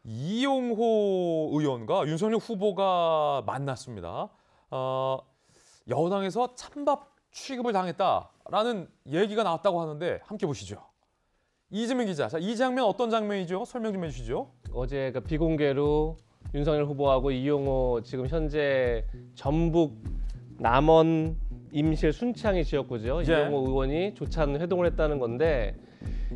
이용호 의원과 윤석열 후보가 만났습니다. 여당에서 찬밥 취급을 당했다라는 얘기가 나왔다고 하는데 함께 보시죠. 이재명 기자, 자, 이 장면 어떤 장면이죠? 설명 좀 해주시죠. 어제 그 비공개로 윤석열 후보하고 이용호 지금 현재 전북 남원 임실 순창이 지역구죠. 예. 이용호 의원이 조찬 회동을 했다는 건데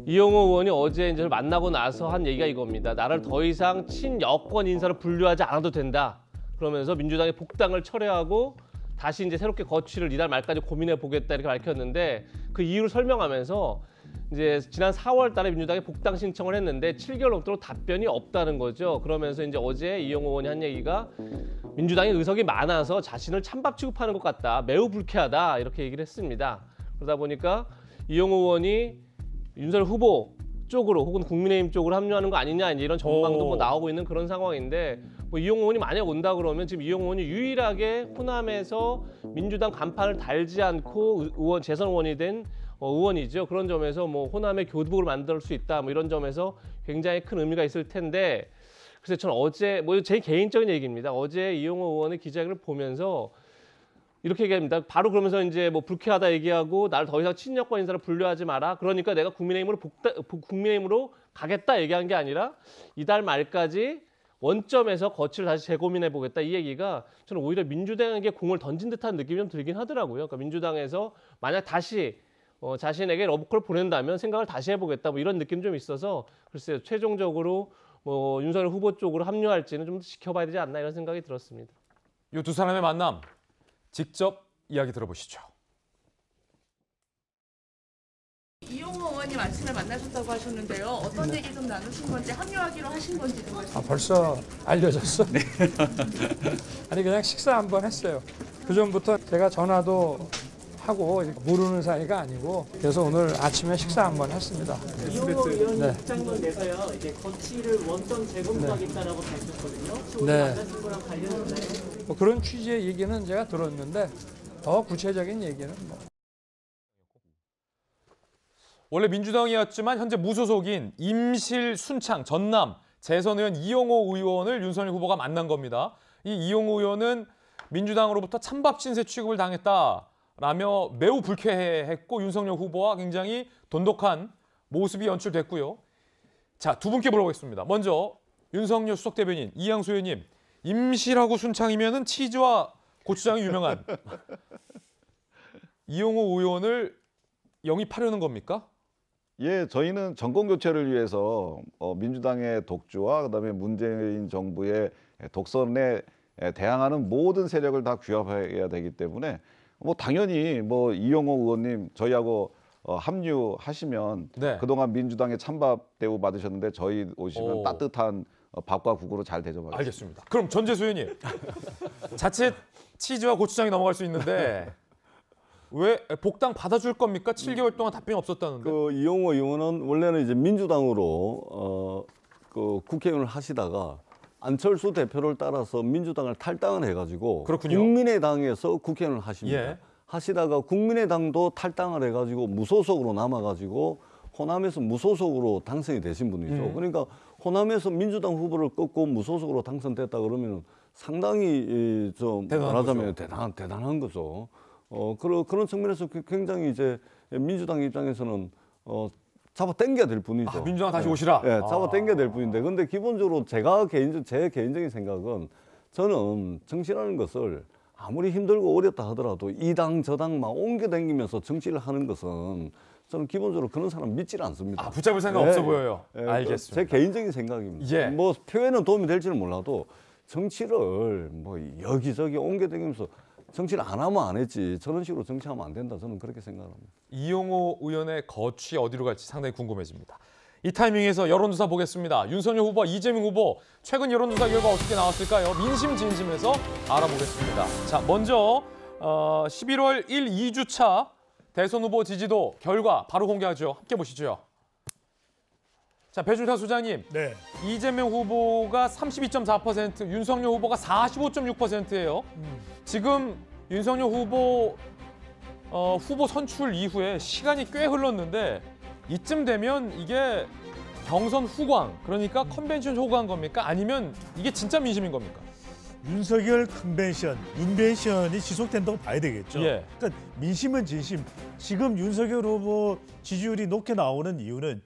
이용호 의원이 어제 이제 만나고 나서 한 얘기가 이겁니다. 나를 더 이상 친여권 인사로 분류하지 않아도 된다. 그러면서 민주당의 복당을 철회하고 다시 이제 새롭게 거취를 이달 말까지 고민해 보겠다 이렇게 밝혔는데 그 이유를 설명하면서 이제 지난 4월 달에 민주당에 복당 신청을 했는데 7개월 넘도록 답변이 없다는 거죠. 그러면서 이제 어제 이용호 의원이 한 얘기가 민주당에 의석이 많아서 자신을 찬밥 취급하는 것 같다. 매우 불쾌하다. 이렇게 얘기를 했습니다. 그러다 보니까 이용호 의원이 윤석열 후보 쪽으로 혹은 국민의힘 쪽으로 합류하는 거 아니냐 이제 이런 전망도 뭐 나오고 있는 그런 상황인데 뭐 이용호 의원이 만약 온다 그러면 지금 이용호 의원이 유일하게 호남에서 민주당 간판을 달지 않고 의원 재선 의원이 된 의원이죠. 그런 점에서 뭐 호남의 교두보를 만들 수 있다. 뭐 이런 점에서 굉장히 큰 의미가 있을 텐데 그래서 저는 어제 뭐 제 개인적인 얘기입니다. 어제 이용호 의원의 기자회견을 보면서 이렇게 얘기합니다. 바로 그러면서 이제 뭐 불쾌하다 얘기하고 나를 더 이상 친여권 인사로 분류하지 마라. 그러니까 내가 국민의힘으로 가겠다 얘기한 게 아니라 이달 말까지 원점에서 거취를 다시 재고민해 보겠다 이 얘기가 저는 오히려 민주당에게 공을 던진 듯한 느낌이 좀 들긴 하더라고요. 그러니까 민주당에서 만약 다시 자신에게 러브콜을 보낸다면 생각을 다시 해보겠다 뭐 이런 느낌 좀 있어서 글쎄요. 최종적으로 뭐 윤석열 후보 쪽으로 합류할지는 좀 더 지켜봐야 되지 않나 이런 생각이 들었습니다. 이 두 사람의 만남 직접 이야기 들어보시죠. 이용호 의원님 아침에 만나셨다고 하셨는데요. 어떤 얘기 좀 나누신 건지 합류하기로 하신 건지 좀 말씀. 벌써 알려졌어? 네. 아니 그냥 식사 한번 했어요. 그 전부터 제가 전화도 하고 모르는 사이가 아니고 그래서 오늘 아침에 식사 한번 했습니다. 이용호 의원이 네. 입장문 내서요. 이제 거취를 원점 재검토하겠다라고 밝혔거든요. 혹시 오늘 네. 만나신 거랑 관련있나요? 뭐 그런 취지의 얘기는 제가 들었는데 더 구체적인 얘기는 뭐. 원래 민주당이었지만 현재 무소속인 임실, 순창, 전남 재선 의원 이용호 의원을 윤석열 후보가 만난 겁니다. 이 이용호 의원은 민주당으로부터 찬밥 신세 취급을 당했다라며 매우 불쾌해했고 윤석열 후보와 굉장히 돈독한 모습이 연출됐고요. 자, 두 분께 물어보겠습니다. 먼저 윤석열 수석 대변인 이양수 의원님, 임실하고 순창이면은 치즈와 고추장이 유명한 이용호 의원을 영입하려는 겁니까? 예, 저희는 정권 교체를 위해서 민주당의 독주와 그다음에 문재인 정부의 독선에 대항하는 모든 세력을 다 규합해야 되기 때문에 뭐 당연히 뭐 이용호 의원님 저희하고 합류하시면 네. 그동안 민주당의 찬밥 대우 받으셨는데 저희 오시면 따뜻한 밥과 국으로 잘 대접하겠습니다. 알겠습니다. 그럼 전재수 의원님, 자칫 치즈와 고추장이 넘어갈 수 있는데 왜 복당 받아줄 겁니까? 7개월 동안 답변이 없었다는데. 그 이용호 의원은 원래는 이제 민주당으로 그 국회의원을 하시다가 안철수 대표를 따라서 민주당을 탈당을 해가지고 그렇군요. 국민의당에서 국회의원을 하십니다. 예. 하시다가 국민의당도 탈당을 해가지고 무소속으로 남아가지고 호남에서 무소속으로 당선이 되신 분이죠. 그러니까 호남에서 민주당 후보를 꺾고 무소속으로 당선됐다 그러면 상당히 좀 말하자면 대단한 거죠. 그런 측면에서 굉장히 이제 민주당 입장에서는 잡아 당겨야 될 뿐이죠. 민주당 다시 오시라. 예, 잡아 당겨야 될 뿐인데, 근데 기본적으로 제 개인적인 생각은 저는 정치라는 것을 아무리 힘들고 어렵다 하더라도 이 당 저 당 막 옮겨 다니면서 정치를 하는 것은 저는 기본적으로 그런 사람 믿지를 않습니다. 붙잡을 생각 없어 보여요. 예, 알겠습니다. 제 개인적인 생각입니다. 예. 뭐 표현은 도움이 될지는 몰라도 정치를 뭐 여기저기 옮겨 다니면서 정치를 안 하면 안 했지 저런 식으로 정치하면 안 된다. 저는 그렇게 생각합니다. 이용호 의원의 거취 어디로 갈지 상당히 궁금해집니다. 이 타이밍에서 여론조사 보겠습니다. 윤석열 후보와 이재명 후보 최근 여론조사 결과 어떻게 나왔을까요? 민심 진심에서 알아보겠습니다. 자, 먼저 11월 1, 2주차 대선 후보 지지도 결과 바로 공개하죠. 함께 보시죠. 자, 배준상 소장님. 네. 이재명 후보가 32.4%, 윤석열 후보가 45.6%예요. 지금 윤석열 후보 후보 선출 이후에 시간이 꽤 흘렀는데 이쯤 되면 이게 경선 후광, 그러니까 컨벤션 효과인 겁니까? 아니면 이게 진짜 민심인 겁니까? 윤석열 컨벤션, 윤벤션이 지속된다고 봐야 되겠죠. 예. 그러니까 민심은 진심. 지금 윤석열 후보 지지율이 높게 나오는 이유는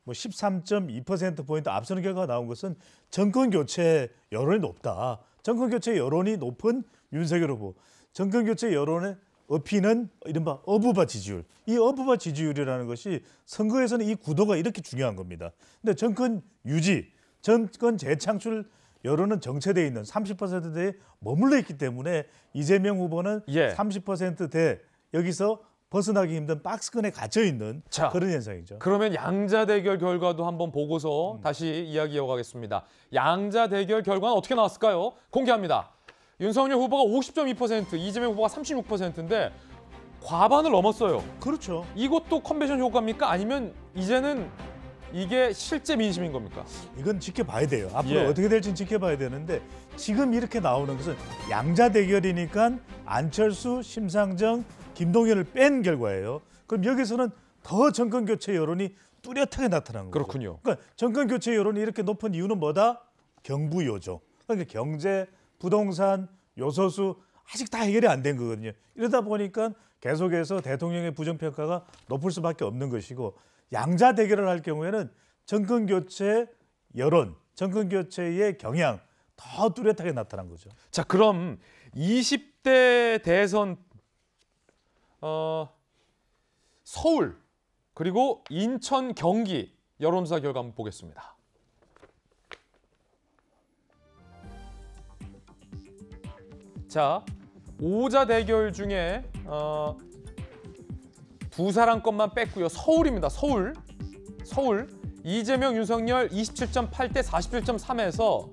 뭐 13.2%포인트 앞서는 결과가 나온 것은 정권 교체 여론이 높다. 정권 교체 여론이 높은 윤석열 후보. 정권 교체 여론의 어피는 이른바 어부바 지지율. 이 어부바 지지율이라는 것이 선거에서는 이 구도가 이렇게 중요한 겁니다. 근데 정권 유지, 정권 재창출 여론은 정체되어 있는 30%대에 머물러 있기 때문에 이재명 후보는 예. 30%대 여기서 벗어나기 힘든 박스권에 갇혀 있는 자, 그런 현상이죠. 그러면 양자 대결 결과도 한번 보고서 다시 이야기 이어가겠습니다. 양자 대결 결과는 어떻게 나왔을까요? 공개합니다. 윤석열 후보가 50.2%, 이재명 후보가 36%인데 과반을 넘었어요. 그렇죠. 이것도 컨벤션 효과입니까? 아니면 이제는 이게 실제 민심인 겁니까? 이건 지켜봐야 돼요. 앞으로 예. 어떻게 될지는 지켜봐야 되는데 지금 이렇게 나오는 것은 양자 대결이니까 안철수, 심상정, 김동연을 뺀 결과예요. 그럼 여기서는 더 정권 교체 여론이 뚜렷하게 나타난 거죠. 그렇군요. 그러니까 정권 교체 여론이 이렇게 높은 이유는 뭐다? 경부요죠. 그러니까 경제, 부동산, 요소수 아직 다 해결이 안 된 거거든요. 이러다 보니까 계속해서 대통령의 부정평가가 높을 수밖에 없는 것이고 양자 대결을 할 경우에는 정권 교체 여론, 정권 교체의 경향 더 뚜렷하게 나타난 거죠. 자, 그럼 20대 대선 서울 그리고 인천, 경기 여론조사 결과 한번 보겠습니다. 자, 5자 대결 중에 두 사람 것만 뺐고요. 서울입니다. 서울 이재명, 윤석열 27.8 대 47.3에서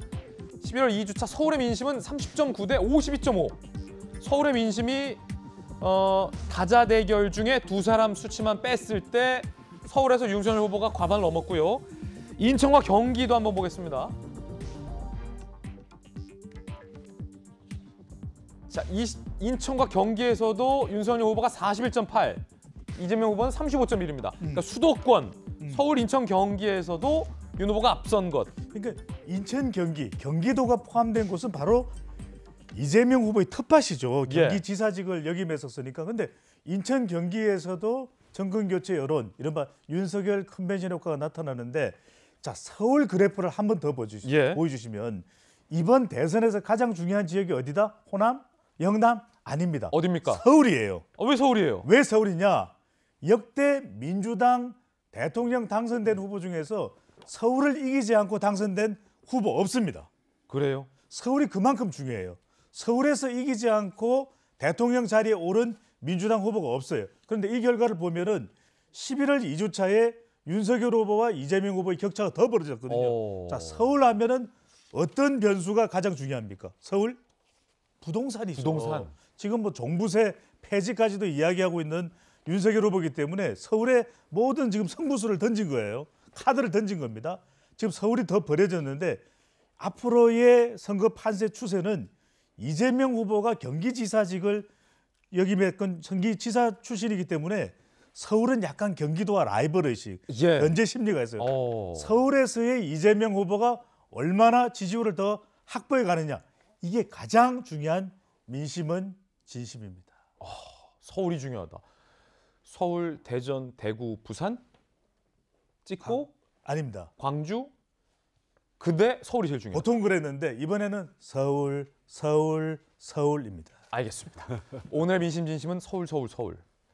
11월 2주차 서울의 민심은 30.9 대 52.5. 서울의 민심이 다자 대결 중에 두 사람 수치만 뺐을 때 서울에서 윤석열 후보가 과반을 넘었고요. 인천과 경기도 한번 보겠습니다. 자, 인천과 경기에서도 윤석열 후보가 41.8, 이재명 후보는 35.1입니다. 그러니까 수도권, 서울, 인천, 경기에서도 윤 후보가 앞선 것. 그러니까 인천, 경기, 경기도가 포함된 곳은 바로 이재명 후보의 텃밭이죠. 경기지사직을 역임했었으니까. 근데 인천, 경기에서도 정권 교체 여론, 이른바 윤석열 컨벤션 효과가 나타나는데 자, 서울 그래프를 한 번 더 보여주시면 이번 대선에서 가장 중요한 지역이 어디다? 호남? 영남? 아닙니다. 어딥니까? 서울이에요. 왜 서울이에요? 왜 서울이냐? 역대 민주당 대통령 당선된 후보 중에서 서울을 이기지 않고 당선된 후보 없습니다. 그래요? 서울이 그만큼 중요해요. 서울에서 이기지 않고 대통령 자리에 오른 민주당 후보가 없어요. 그런데 이 결과를 보면은 11월 2주차에 윤석열 후보와 이재명 후보의 격차가 더 벌어졌거든요. 자, 서울 하면은 어떤 변수가 가장 중요합니까? 서울? 부동산이죠. 부동산. 지금 뭐 종부세 폐지까지도 이야기하고 있는 윤석열 후보이기 때문에 서울에 모든 지금 승부수를 던진 거예요. 카드를 던진 겁니다. 지금 서울이 더 벌어졌는데 앞으로의 선거 판세 추세는 이재명 후보가 경기지사직을 역임했건 경기지사 출신이기 때문에 서울은 약간 경기도와 라이벌 의식, 견제 심리가 있어요. 서울에서의 이재명 후보가 얼마나 지지율을 더 확보해 가느냐. 이게 가장 중요한 민심은 진심입니다. 서울이 중요하다. 서울, 대전, 대구, 부산 찍고 아닙니다. 광주, 근데 서울이 제일 중요해요. 보통 그랬는데 이번에는 서울, 서울, 서울입니다. 알겠습니다. 오늘 민심 진심은 서울, 서울, 서울.